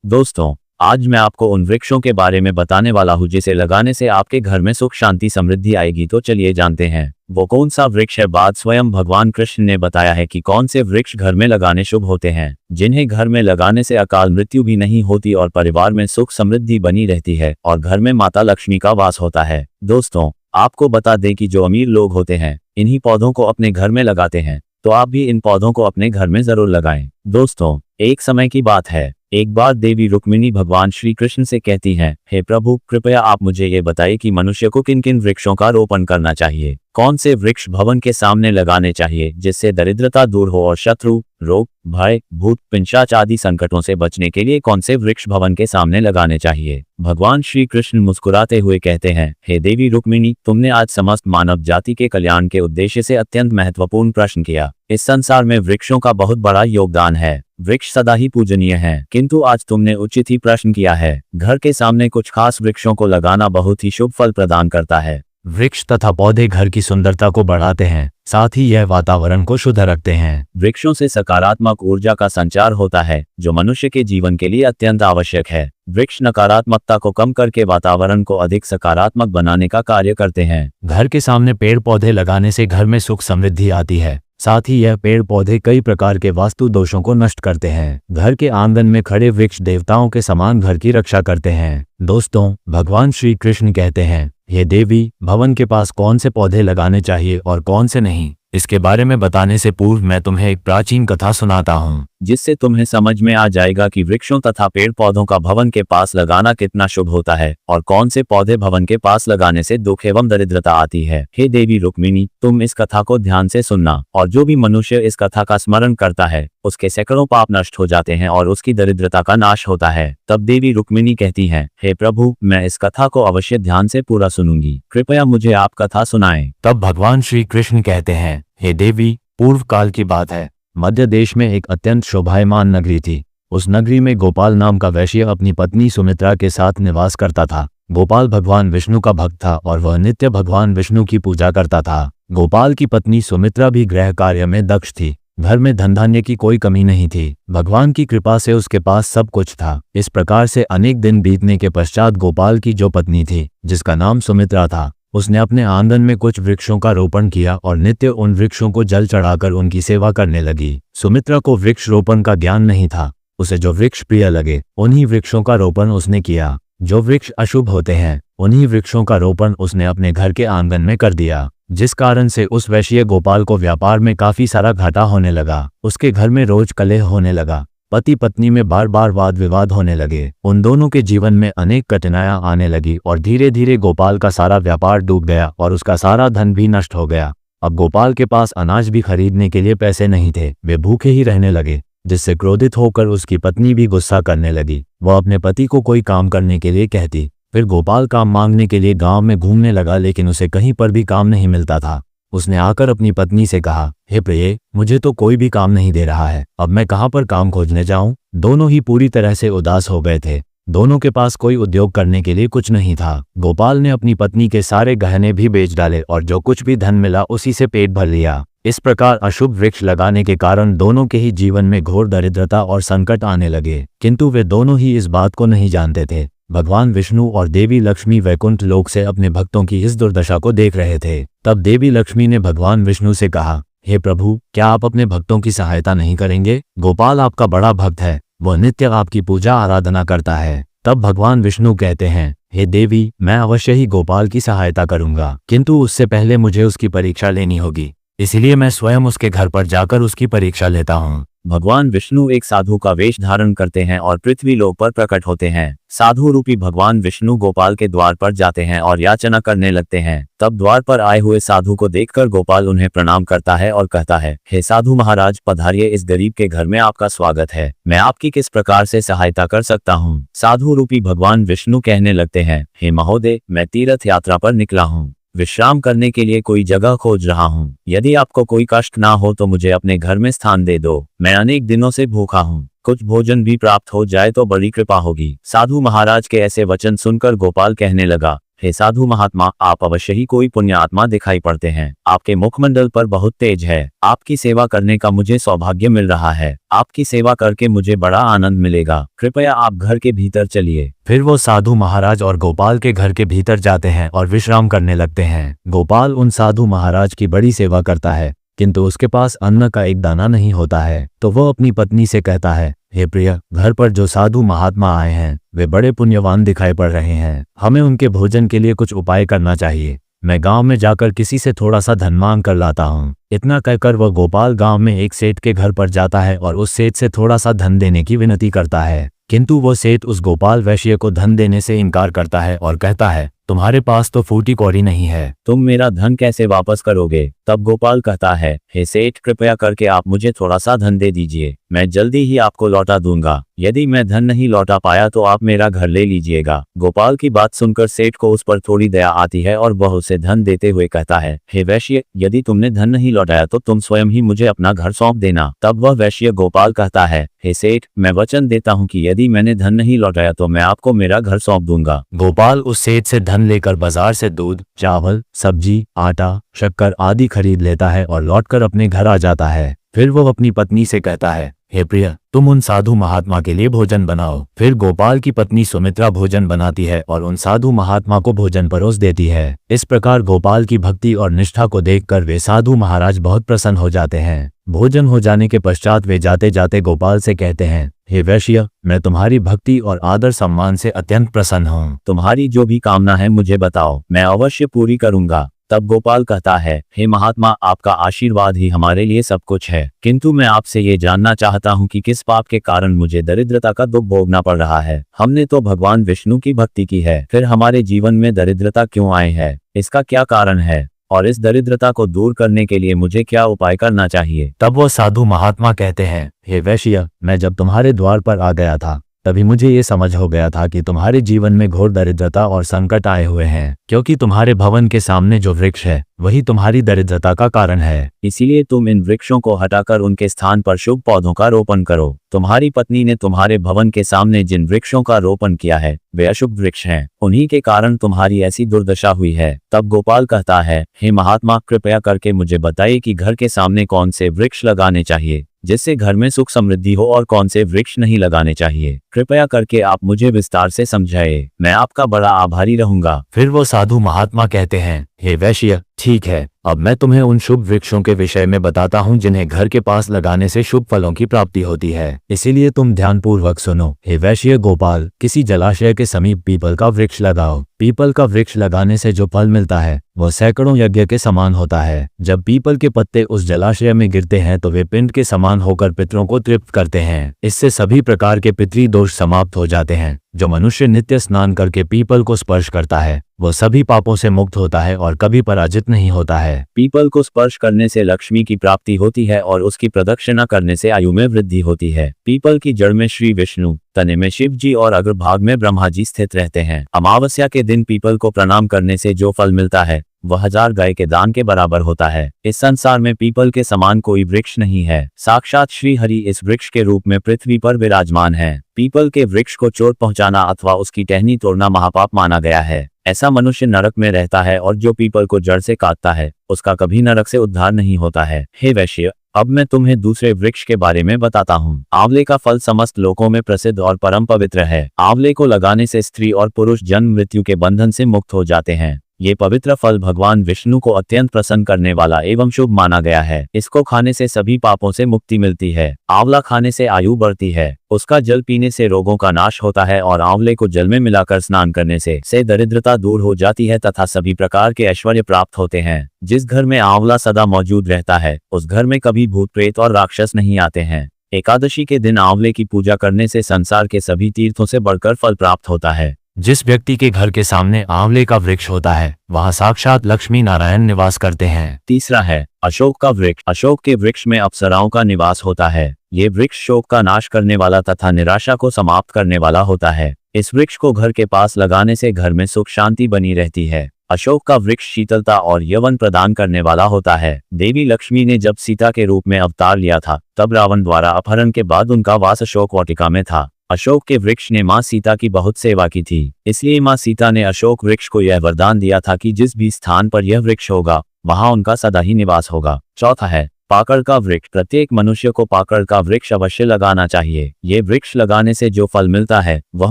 दोस्तों, आज मैं आपको उन वृक्षों के बारे में बताने वाला हूँ जिसे लगाने से आपके घर में सुख शांति समृद्धि आएगी। तो चलिए जानते हैं वो कौन सा वृक्ष है। बाद स्वयं भगवान कृष्ण ने बताया है कि कौन से वृक्ष घर में लगाने शुभ होते हैं, जिन्हें घर में लगाने से अकाल मृत्यु भी नहीं होती और परिवार में सुख समृद्धि बनी रहती है और घर में माता लक्ष्मी का वास होता है। दोस्तों, आपको बता दें कि जो अमीर लोग होते हैं इन्हीं पौधों को अपने घर में लगाते हैं, तो आप भी इन पौधों को अपने घर में जरूर लगाएं। दोस्तों, एक समय की बात है, एक बार देवी रुक्मिणी भगवान श्री कृष्ण से कहती हैं, हे प्रभु, कृपया आप मुझे ये बताइए कि मनुष्य को किन किन वृक्षों का रोपण करना चाहिए, कौन से वृक्ष भवन के सामने लगाने चाहिए जिससे दरिद्रता दूर हो और शत्रु, रोग, भय, भूत, पिशाच आदि संकटों से बचने के लिए कौन से वृक्ष भवन के सामने लगाने चाहिए। भगवान श्री कृष्ण मुस्कुराते हुए कहते हैं, हे देवी रुक्मिणी, तुमने आज समस्त मानव जाति के कल्याण के उद्देश्य से अत्यंत महत्वपूर्ण प्रश्न किया। इस संसार में वृक्षों का बहुत बड़ा योगदान है, वृक्ष सदा ही पूजनीय हैं, किंतु आज तुमने उचित ही प्रश्न किया है। घर के सामने कुछ खास वृक्षों को लगाना बहुत ही शुभ फल प्रदान करता है। वृक्ष तथा पौधे घर की सुंदरता को बढ़ाते हैं, साथ ही यह वातावरण को शुद्ध रखते हैं। वृक्षों से सकारात्मक ऊर्जा का संचार होता है, जो मनुष्य के जीवन के लिए अत्यंत आवश्यक है। वृक्ष नकारात्मकता को कम करके वातावरण को अधिक सकारात्मक बनाने का कार्य करते हैं। घर के सामने पेड़ पौधे लगाने से घर में सुख समृद्धि आती है, साथ ही यह पेड़ पौधे कई प्रकार के वास्तु दोषों को नष्ट करते हैं। घर के आंगन में खड़े वृक्ष देवताओं के समान घर की रक्षा करते हैं। दोस्तों, भगवान श्री कृष्ण कहते हैं, ये देवी, भवन के पास कौन से पौधे लगाने चाहिए और कौन से नहीं, इसके बारे में बताने से पूर्व मैं तुम्हें एक प्राचीन कथा सुनाता हूँ, जिससे तुम्हें समझ में आ जाएगा कि वृक्षों तथा पेड़ पौधों का भवन के पास लगाना कितना शुभ होता है और कौन से पौधे भवन के पास लगाने से दुख एवं दरिद्रता आती है। हे देवी रुक्मिणी, तुम इस कथा को ध्यान से सुनना, और जो भी मनुष्य इस कथा का स्मरण करता है उसके सैकड़ों पाप नष्ट हो जाते हैं और उसकी दरिद्रता का नाश होता है। तब देवी रुक्मिणी कहती हैं, हे प्रभु, मैं इस कथा को अवश्य ध्यान से पूरा सुनूंगी, कृपया मुझे आप कथा सुनाएं। तब भगवान श्री कृष्ण कहते हैं, हे देवी, पूर्व काल की बात है, मध्य देश में एक अत्यंत शोभायमान नगरी थी। उस नगरी में गोपाल नाम का वैश्य अपनी पत्नी सुमित्रा के साथ निवास करता था। गोपाल भगवान विष्णु का भक्त था और वह नित्य भगवान विष्णु की पूजा करता था। गोपाल की पत्नी सुमित्रा भी गृह कार्य में दक्ष थी। घर में धन धान्य की कोई कमी नहीं थी। भगवान की कृपा से उसके पास सब कुछ था। इस प्रकार से अनेक दिन बीतने के पश्चात गोपाल की जो पत्नी थी, जिसका नाम सुमित्रा था, उसने अपने आंगन में कुछ वृक्षों का रोपण किया और नित्य उन वृक्षों को जल चढ़ाकर उनकी सेवा करने लगी। सुमित्रा को वृक्ष रोपण का ज्ञान नहीं था। उसे जो वृक्ष प्रिय लगे उन्हीं वृक्षों का रोपण उसने किया। जो वृक्ष अशुभ होते हैं उन्हीं वृक्षों का रोपण उसने अपने घर के आंगन में कर दिया, जिस कारण से उस वैश्य गोपाल को व्यापार में काफी सारा घाटा होने लगा। उसके घर में रोज कलह होने लगा। पति पत्नी में बार बार वाद विवाद होने लगे। उन दोनों के जीवन में अनेक कठिनाइयां आने लगी और धीरे धीरे गोपाल का सारा व्यापार डूब गया और उसका सारा धन भी नष्ट हो गया। अब गोपाल के पास अनाज भी खरीदने के लिए पैसे नहीं थे। वे भूखे ही रहने लगे, जिससे क्रोधित होकर उसकी पत्नी भी गुस्सा करने लगी। वह अपने पति को कोई काम करने के लिए कहती। फिर गोपाल काम मांगने के लिए गांव में घूमने लगा, लेकिन उसे कहीं पर भी काम नहीं मिलता था। उसने आकर अपनी पत्नी से कहा, हे प्रिय, मुझे तो कोई भी काम नहीं दे रहा है, अब मैं कहाँ पर काम खोजने जाऊं। दोनों ही पूरी तरह से उदास हो गए थे। दोनों के पास कोई उद्योग करने के लिए कुछ नहीं था। गोपाल ने अपनी पत्नी के सारे गहने भी बेच डाले और जो कुछ भी धन मिला उसी से पेट भर लिया। इस प्रकार अशुभ वृक्ष लगाने के कारण दोनों के ही जीवन में घोर दरिद्रता और संकट आने लगे, किंतु वे दोनों ही इस बात को नहीं जानते थे। भगवान विष्णु और देवी लक्ष्मी वैकुंठ लोक से अपने भक्तों की इस दुर्दशा को देख रहे थे। तब देवी लक्ष्मी ने भगवान विष्णु से कहा, हे प्रभु, क्या आप अपने भक्तों की सहायता नहीं करेंगे? गोपाल आपका बड़ा भक्त है, वह नित्य आपकी पूजा आराधना करता है। तब भगवान विष्णु कहते हैं, हे देवी, मैं अवश्य ही गोपाल की सहायता करूंगा, किंतु उससे पहले मुझे उसकी परीक्षा लेनी होगी, इसलिए मैं स्वयं उसके घर पर जाकर उसकी परीक्षा लेता हूँ। भगवान विष्णु एक साधु का वेश धारण करते हैं और पृथ्वी लोक पर प्रकट होते हैं। साधु रूपी भगवान विष्णु गोपाल के द्वार पर जाते हैं और याचना करने लगते हैं। तब द्वार पर आए हुए साधु को देखकर गोपाल उन्हें प्रणाम करता है और कहता है, हे साधु महाराज, पधारिए, इस गरीब के घर में आपका स्वागत है। मैं आपकी किस प्रकार से सहायता कर सकता हूँ? साधु रूपी भगवान विष्णु कहने लगते हैं, हे महोदय, मैं तीर्थ यात्रा पर निकला हूँ, विश्राम करने के लिए कोई जगह खोज रहा हूँ। यदि आपको कोई कष्ट ना हो तो मुझे अपने घर में स्थान दे दो। मैं अनेक दिनों से भूखा हूँ, कुछ भोजन भी प्राप्त हो जाए तो बड़ी कृपा होगी। साधु महाराज के ऐसे वचन सुनकर गोपाल कहने लगा, हे साधु महात्मा, आप अवश्य ही कोई पुण्य आत्मा दिखाई पड़ते हैं। आपके मुखमंडल पर बहुत तेज है। आपकी सेवा करने का मुझे सौभाग्य मिल रहा है। आपकी सेवा करके मुझे बड़ा आनंद मिलेगा। कृपया आप घर के भीतर चलिए। फिर वो साधु महाराज और गोपाल के घर के भीतर जाते हैं और विश्राम करने लगते हैं। गोपाल उन साधु महाराज की बड़ी सेवा करता है, किंतु उसके पास अन्न का एक दाना नहीं होता है। तो वो अपनी पत्नी से कहता है, हे प्रिय, घर पर जो साधु महात्मा आए हैं वे बड़े पुण्यवान दिखाई पड़ रहे हैं। हमें उनके भोजन के लिए कुछ उपाय करना चाहिए। मैं गांव में जाकर किसी से थोड़ा सा धन मांग कर लाता हूँ। इतना कहकर वह गोपाल गांव में एक सेठ के घर पर जाता है और उस सेठ से थोड़ा सा धन देने की विनती करता है, किंतु वो सेठ उस गोपाल वैश्य को धन देने से इनकार करता है और कहता है, तुम्हारे पास तो फूटी कौड़ी नहीं है, तुम मेरा धन कैसे वापस करोगे? तब गोपाल कहता है, हे सेठ, कृपया करके आप मुझे थोड़ा सा धन दे दीजिए, मैं जल्दी ही आपको लौटा दूंगा। यदि मैं धन नहीं लौटा पाया तो आप मेरा घर ले लीजिएगा। गोपाल की बात सुनकर सेठ को उस पर थोड़ी दया आती है और वह उसे धन देते हुए कहता है, हे वैश्य, यदि तुमने धन नहीं लौटाया तो तुम स्वयं ही मुझे अपना घर सौंप देना। तब वह वैश्य गोपाल कहता है, हे सेठ, मैं वचन देता हूँ कि यदि मैंने धन नहीं लौटाया तो मैं आपको मेरा घर सौंप दूंगा। गोपाल उस सेठ से धन लेकर बाजार से दूध, चावल, सब्जी, आटा, शक्कर आदि खरीद लेता है और लौटकर अपने घर आ जाता है। फिर वो अपनी पत्नी से कहता है, हे प्रिय, तुम उन साधु महात्मा के लिए भोजन बनाओ। फिर गोपाल की पत्नी सुमित्रा भोजन बनाती है और उन साधु महात्मा को भोजन परोस देती है। इस प्रकार गोपाल की भक्ति और निष्ठा को देखकर वे साधु महाराज बहुत प्रसन्न हो जाते हैं। भोजन हो जाने के पश्चात वे जाते जाते गोपाल से कहते हैं, हे वैश्य, मैं तुम्हारी भक्ति और आदर सम्मान से अत्यंत प्रसन्न हूँ। तुम्हारी जो भी कामना है मुझे बताओ, मैं अवश्य पूरी करूंगा। तब गोपाल कहता है, हे महात्मा, आपका आशीर्वाद ही हमारे लिए सब कुछ है, किंतु मैं आपसे ये जानना चाहता हूँ कि किस पाप के कारण मुझे दरिद्रता का दुख भोगना पड़ रहा है। हमने तो भगवान विष्णु की भक्ति की है, फिर हमारे जीवन में दरिद्रता क्यों आए है? इसका क्या कारण है और इस दरिद्रता को दूर करने के लिए मुझे क्या उपाय करना चाहिए? तब वो साधु महात्मा कहते हैं, हे वैश्य, मैं जब तुम्हारे द्वार पर आ गया था तभी मुझे ये समझ हो गया था कि तुम्हारे जीवन में घोर दरिद्रता और संकट आए हुए हैं, क्योंकि तुम्हारे भवन के सामने जो वृक्ष है वही तुम्हारी दरिद्रता का कारण है। इसीलिए तुम इन वृक्षों को हटाकर उनके स्थान पर शुभ पौधों का रोपण करो। तुम्हारी पत्नी ने तुम्हारे भवन के सामने जिन वृक्षों का रोपण किया है वे अशुभ वृक्ष हैं, उन्हीं के कारण तुम्हारी ऐसी दुर्दशा हुई है। तब गोपाल कहता है, हे महात्मा, कृपया करके मुझे बताइए कि घर के सामने कौन से वृक्ष लगाने चाहिए जिससे घर में सुख समृद्धि हो और कौन से वृक्ष नहीं लगाने चाहिए। कृपया करके आप मुझे विस्तार से समझाइए, मैं आपका बड़ा आभारी रहूंगा। फिर वो साधु महात्मा कहते हैं, हे वैश्य, ठीक है, अब मैं तुम्हें उन शुभ वृक्षों के विषय में बताता हूँ जिन्हें घर के पास लगाने से शुभ फलों की प्राप्ति होती है, इसीलिए तुम ध्यानपूर्वक सुनो। हे वैश्य गोपाल, किसी जलाशय के समीप पीपल का वृक्ष लगाओ। पीपल का वृक्ष लगाने से जो फल मिलता है वह सैकड़ों यज्ञ के समान होता है। जब पीपल के पत्ते उस जलाशय में गिरते हैं तो वे पिंड के समान होकर पितरों को तृप्त करते हैं। इससे सभी प्रकार के पितरी दोष समाप्त हो जाते हैं। जो मनुष्य नित्य स्नान करके पीपल को स्पर्श करता है वो सभी पापों से मुक्त होता है और कभी पराजित नहीं होता है। पीपल को स्पर्श करने से लक्ष्मी की प्राप्ति होती है और उसकी प्रदक्षिणा करने से आयु में वृद्धि होती है। पीपल की जड़ में श्री विष्णु, तने में शिव जी और अग्रभाग में ब्रह्मा जी स्थित रहते हैं। अमावस्या के दिन पीपल को प्रणाम करने से जो फल मिलता है वह 1000 गाय के दान के बराबर होता है। इस संसार में पीपल के समान कोई वृक्ष नहीं है। साक्षात श्री हरि इस वृक्ष के रूप में पृथ्वी पर विराजमान है। पीपल के वृक्ष को चोट पहुंचाना अथवा उसकी टहनी तोड़ना महापाप माना गया है। ऐसा मनुष्य नरक में रहता है और जो पीपल को जड़ से काटता है उसका कभी नरक से उद्धार नहीं होता है। हे वैश्य, अब मैं तुम्हें दूसरे वृक्ष के बारे में बताता हूँ। आंवले का फल समस्त लोकों में प्रसिद्ध और परम पवित्र है। आंवले को लगाने से स्त्री और पुरुष जन्म मृत्यु के बंधन से मुक्त हो जाते हैं। ये पवित्र फल भगवान विष्णु को अत्यंत प्रसन्न करने वाला एवं शुभ माना गया है। इसको खाने से सभी पापों से मुक्ति मिलती है। आंवला खाने से आयु बढ़ती है। उसका जल पीने से रोगों का नाश होता है और आंवले को जल में मिलाकर स्नान करने से दरिद्रता दूर हो जाती है तथा सभी प्रकार के ऐश्वर्य प्राप्त होते हैं। जिस घर में आंवला सदा मौजूद रहता है उस घर में कभी भूत प्रेत और राक्षस नहीं आते हैं। एकादशी के दिन आंवले की पूजा करने से संसार के सभी तीर्थों से बढ़कर फल प्राप्त होता है। जिस व्यक्ति के घर के सामने आंवले का वृक्ष होता है वहाँ साक्षात लक्ष्मी नारायण निवास करते हैं। तीसरा है अशोक का वृक्ष। अशोक के वृक्ष में अप्सराओं का निवास होता है। ये वृक्ष शोक का नाश करने वाला तथा निराशा को समाप्त करने वाला होता है। इस वृक्ष को घर के पास लगाने से घर में सुख शांति बनी रहती है। अशोक का वृक्ष शीतलता और यौवन प्रदान करने वाला होता है। देवी लक्ष्मी ने जब सीता के रूप में अवतार लिया था तब रावण द्वारा अपहरण के बाद उनका वास अशोक वाटिका में था। अशोक के वृक्ष ने माँ सीता की बहुत सेवा की थी, इसलिए माँ सीता ने अशोक वृक्ष को यह वरदान दिया था कि जिस भी स्थान पर यह वृक्ष होगा वहां उनका सदा ही निवास होगा। चौथा है पाकड़ का वृक्ष। प्रत्येक मनुष्य को पाकड़ का वृक्ष अवश्य लगाना चाहिए। ये वृक्ष लगाने से जो फल मिलता है वह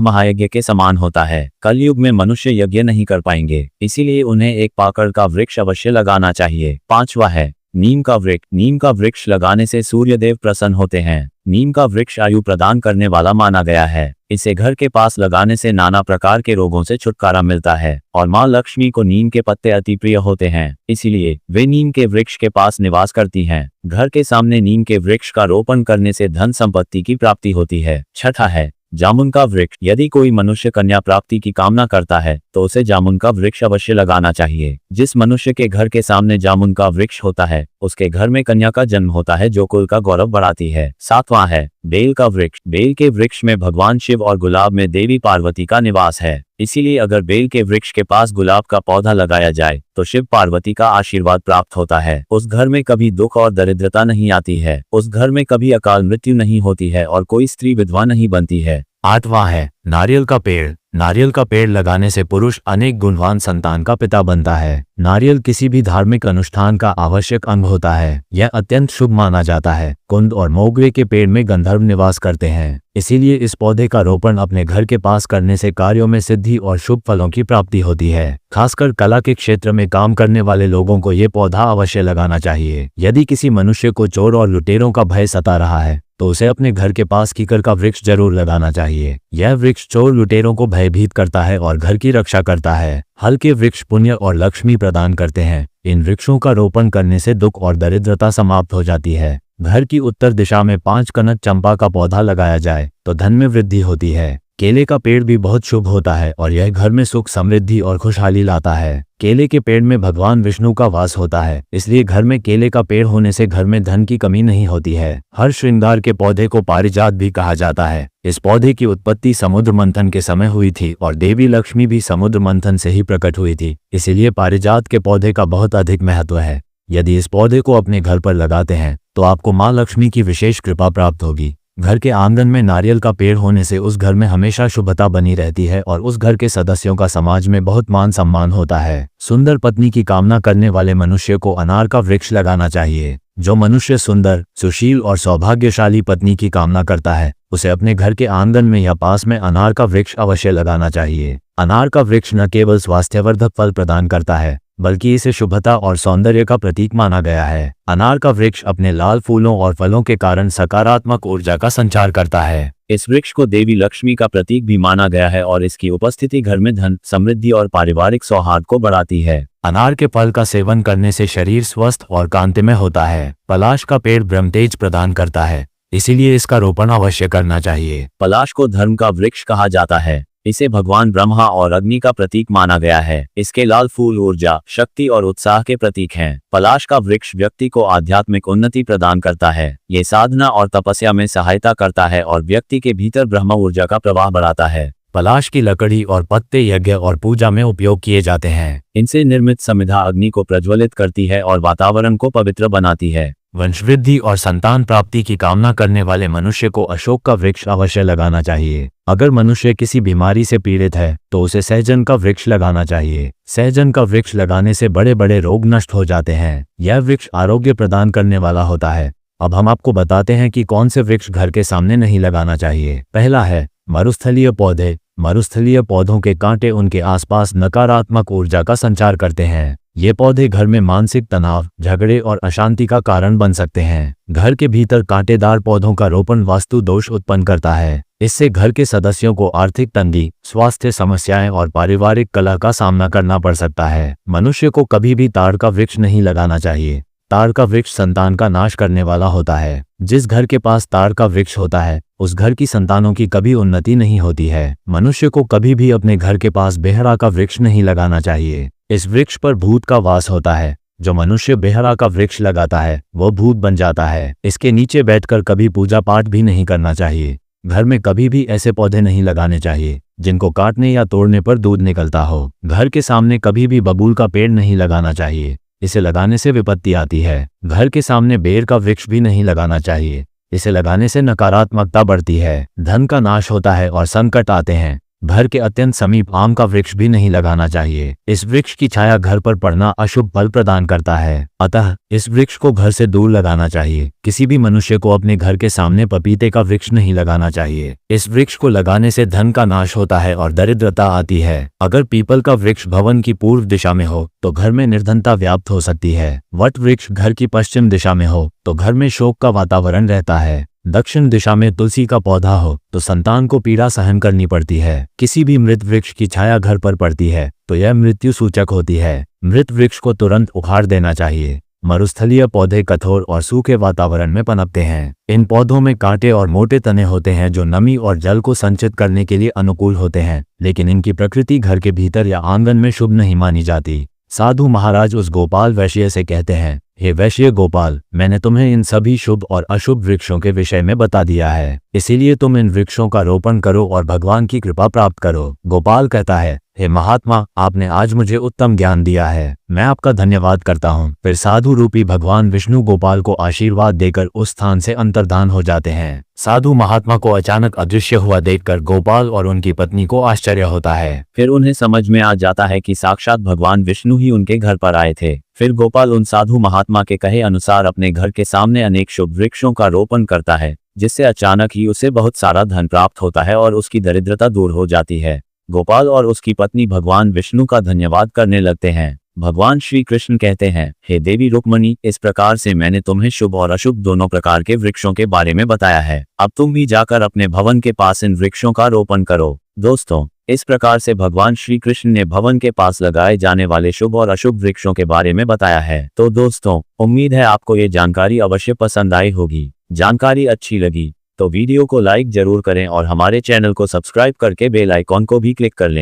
महायज्ञ के समान होता है। कलयुग में मनुष्य यज्ञ नहीं कर पाएंगे, इसीलिए उन्हें एक पाकड़ का वृक्ष अवश्य लगाना चाहिए। पांचवा है नीम का वृक्ष। नीम का वृक्ष लगाने से सूर्यदेव प्रसन्न होते हैं। नीम का वृक्ष आयु प्रदान करने वाला माना गया है। इसे घर के पास लगाने से नाना प्रकार के रोगों से छुटकारा मिलता है और माँ लक्ष्मी को नीम के पत्ते अति प्रिय होते हैं, इसीलिए वे नीम के वृक्ष के पास निवास करती हैं। घर के सामने नीम के वृक्ष का रोपण करने से धन संपत्ति की प्राप्ति होती है। छठा है जामुन का वृक्ष। यदि कोई मनुष्य कन्या प्राप्ति की कामना करता है तो उसे जामुन का वृक्ष अवश्य लगाना चाहिए। जिस मनुष्य के घर के सामने जामुन का वृक्ष होता है उसके घर में कन्या का जन्म होता है, जो कुल का गौरव बढ़ाती है। सातवां है बेल का वृक्ष। बेल के वृक्ष में भगवान शिव और गुलाब में देवी पार्वती का निवास है, इसीलिए अगर बेल के वृक्ष के पास गुलाब का पौधा लगाया जाए तो शिव पार्वती का आशीर्वाद प्राप्त होता है। उस घर में कभी दुख और दरिद्रता नहीं आती है, उस घर में कभी अकाल मृत्यु नहीं होती है और कोई स्त्री विधवा नहीं बनती है। आठवां है नारियल का पेड़। नारियल का पेड़ लगाने से पुरुष अनेक गुणवान संतान का पिता बनता है। नारियल किसी भी धार्मिक अनुष्ठान का आवश्यक अंग होता है। यह अत्यंत शुभ माना जाता है। कुंद और मोगरे के पेड़ में गंधर्व निवास करते हैं, इसीलिए इस पौधे का रोपण अपने घर के पास करने से कार्यों में सिद्धि और शुभ फलों की प्राप्ति होती है। खासकर कला के क्षेत्र में काम करने वाले लोगों को ये पौधा अवश्य लगाना चाहिए। यदि किसी मनुष्य को चोर और लुटेरों का भय सता रहा है तो उसे अपने घर के पास कीकर का वृक्ष जरूर लगाना चाहिए। यह वृक्ष चोर लुटेरों को भयभीत करता है और घर की रक्षा करता है। हल्के वृक्ष पुण्य और लक्ष्मी प्रदान करते हैं। इन वृक्षों का रोपण करने से दुख और दरिद्रता समाप्त हो जाती है। घर की उत्तर दिशा में 5 कनक चंपा का पौधा लगाया जाए तो धन में वृद्धि होती है। केले का पेड़ भी बहुत शुभ होता है और यह घर में सुख समृद्धि और खुशहाली लाता है। केले के पेड़ में भगवान विष्णु का वास होता है, इसलिए घर में केले का पेड़ होने से घर में धन की कमी नहीं होती है। हर श्रृंगार के पौधे को पारिजात भी कहा जाता है। इस पौधे की उत्पत्ति समुद्र मंथन के समय हुई थी और देवी लक्ष्मी भी समुद्र मंथन से ही प्रकट हुई थी, इसीलिए पारिजात के पौधे का बहुत अधिक महत्व है। यदि इस पौधे को अपने घर पर लगाते हैं तो आपको माँ लक्ष्मी की विशेष कृपा प्राप्त होगी। घर के आंगन में नारियल का पेड़ होने से उस घर में हमेशा शुभता बनी रहती है और उस घर के सदस्यों का समाज में बहुत मान सम्मान होता है। सुंदर पत्नी की कामना करने वाले मनुष्य को अनार का वृक्ष लगाना चाहिए। जो मनुष्य सुंदर, सुशील और सौभाग्यशाली पत्नी की कामना करता है उसे अपने घर के आंगन में या पास में अनार का वृक्ष अवश्य लगाना चाहिए। अनार का वृक्ष न केवल स्वास्थ्यवर्धक फल प्रदान करता है बल्कि इसे शुभता और सौंदर्य का प्रतीक माना गया है। अनार का वृक्ष अपने लाल फूलों और फलों के कारण सकारात्मक ऊर्जा का संचार करता है। इस वृक्ष को देवी लक्ष्मी का प्रतीक भी माना गया है और इसकी उपस्थिति घर में धन, समृद्धि और पारिवारिक सौहार्द को बढ़ाती है। अनार के फल का सेवन करने से शरीर स्वस्थ और कांतिमय होता है। पलाश का पेड़ ब्रह्मतेज प्रदान करता है, इसीलिए इसका रोपण अवश्य करना चाहिए। पलाश को धर्म का वृक्ष कहा जाता है। इसे भगवान ब्रह्मा और अग्नि का प्रतीक माना गया है। इसके लाल फूल ऊर्जा, शक्ति और उत्साह के प्रतीक हैं। पलाश का वृक्ष व्यक्ति को आध्यात्मिक उन्नति प्रदान करता है। ये साधना और तपस्या में सहायता करता है और व्यक्ति के भीतर ब्रह्म ऊर्जा का प्रवाह बढ़ाता है। पलाश की लकड़ी और पत्ते यज्ञ और पूजा में उपयोग किए जाते हैं। इनसे निर्मित समिधा अग्नि को प्रज्वलित करती है और वातावरण को पवित्र बनाती है। वंशवृद्धि और संतान प्राप्ति की कामना करने वाले मनुष्य को अशोक का वृक्ष अवश्य लगाना चाहिए। अगर मनुष्य किसी बीमारी से पीड़ित है तो उसे सहजन का वृक्ष लगाना चाहिए। सहजन का वृक्ष लगाने से बड़े बड़े रोग नष्ट हो जाते हैं। यह वृक्ष आरोग्य प्रदान करने वाला होता है। अब हम आपको बताते हैं कि कौन से वृक्ष घर के सामने नहीं लगाना चाहिए। पहला है मरुस्थलीय पौधे। मरुस्थलीय पौधों के कांटे उनके आसपास नकारात्मक ऊर्जा का संचार करते हैं। ये पौधे घर में मानसिक तनाव, झगड़े और अशांति का कारण बन सकते हैं। घर के भीतर कांटेदार पौधों का रोपण वास्तु दोष उत्पन्न करता है। इससे घर के सदस्यों को आर्थिक तंगी, स्वास्थ्य समस्याएं और पारिवारिक कलह का सामना करना पड़ सकता है। मनुष्य को कभी भी ताड़ का वृक्ष नहीं लगाना चाहिए। ताड़ का वृक्ष संतान का नाश करने वाला होता है। जिस घर के पास ताड़ का वृक्ष होता है उस घर की संतानों की कभी उन्नति नहीं होती है। मनुष्य को कभी भी अपने घर के पास बेहरा का वृक्ष नहीं लगाना चाहिए। इस वृक्ष पर भूत का वास होता है। जो मनुष्य बेहरा का वृक्ष लगाता है वो भूत बन जाता है। इसके नीचे बैठकर कभी पूजा पाठ भी नहीं करना चाहिए। घर में कभी भी ऐसे पौधे नहीं लगाने चाहिए जिनको काटने या तोड़ने पर दूध निकलता हो। घर के सामने कभी भी बबूल का पेड़ नहीं लगाना चाहिए। इसे लगाने से विपत्ति आती है। घर के सामने बेर का वृक्ष भी नहीं लगाना चाहिए। इसे लगाने से नकारात्मकता बढ़ती है, धन का नाश होता है और संकट आते हैं। घर के अत्यंत समीप आम का वृक्ष भी नहीं लगाना चाहिए। इस वृक्ष की छाया घर पर पड़ना अशुभ फल प्रदान करता है, अतः इस वृक्ष को घर से दूर लगाना चाहिए। किसी भी मनुष्य को अपने घर के सामने पपीते का वृक्ष नहीं लगाना चाहिए। इस वृक्ष को लगाने से धन का नाश होता है और दरिद्रता आती है। अगर पीपल का वृक्ष भवन की पूर्व दिशा में हो तो घर में निर्धनता व्याप्त हो सकती है। वट वृक्ष घर की पश्चिम दिशा में हो तो घर में शोक का वातावरण रहता है। दक्षिण दिशा में तुलसी का पौधा हो तो संतान को पीड़ा सहन करनी पड़ती है। किसी भी मृत वृक्ष की छाया घर पर पड़ती है तो यह मृत्यु सूचक होती है। मृत वृक्ष को तुरंत उखाड़ देना चाहिए। मरुस्थलीय पौधे कठोर और सूखे वातावरण में पनपते हैं। इन पौधों में कांटे और मोटे तने होते हैं जो नमी और जल को संचित करने के लिए अनुकूल होते हैं, लेकिन इनकी प्रकृति घर के भीतर या आंगन में शुभ नहीं मानी जाती। साधु महाराज उस गोपाल वैश्य से कहते हैं, हे वैश्य गोपाल, मैंने तुम्हें इन सभी शुभ और अशुभ वृक्षों के विषय में बता दिया है, इसीलिए तुम इन वृक्षों का रोपण करो और भगवान की कृपा प्राप्त करो। गोपाल कहता है, हे महात्मा, आपने आज मुझे उत्तम ज्ञान दिया है, मैं आपका धन्यवाद करता हूँ। फिर साधु रूपी भगवान विष्णु गोपाल को आशीर्वाद देकर उस स्थान से अंतर्धान हो जाते हैं। साधु महात्मा को अचानक अदृश्य हुआ देखकर गोपाल और उनकी पत्नी को आश्चर्य होता है। फिर उन्हें समझ में आ जाता है कि साक्षात भगवान विष्णु ही उनके घर पर आए थे। फिर गोपाल उन साधु महात्मा के कहे अनुसार अपने घर के सामने अनेक शुभ वृक्षों का रोपण करता है, जिससे अचानक ही उसे बहुत सारा धन प्राप्त होता है और उसकी दरिद्रता दूर हो जाती है। गोपाल और उसकी पत्नी भगवान विष्णु का धन्यवाद करने लगते हैं। भगवान श्री कृष्ण कहते हैं, हे देवी रुक्मणी, इस प्रकार से मैंने तुम्हें शुभ और अशुभ दोनों प्रकार के वृक्षों के बारे में बताया है। अब तुम भी जाकर अपने भवन के पास इन वृक्षों का रोपण करो। दोस्तों, इस प्रकार से भगवान श्री कृष्ण ने भवन के पास लगाए जाने वाले शुभ और अशुभ वृक्षों के बारे में बताया है। तो दोस्तों, उम्मीद है आपको ये जानकारी अवश्य पसंद आई होगी। जानकारी अच्छी लगी तो वीडियो को लाइक जरूर करें और हमारे चैनल को सब्सक्राइब करके बेल आइकॉन को भी क्लिक कर लें।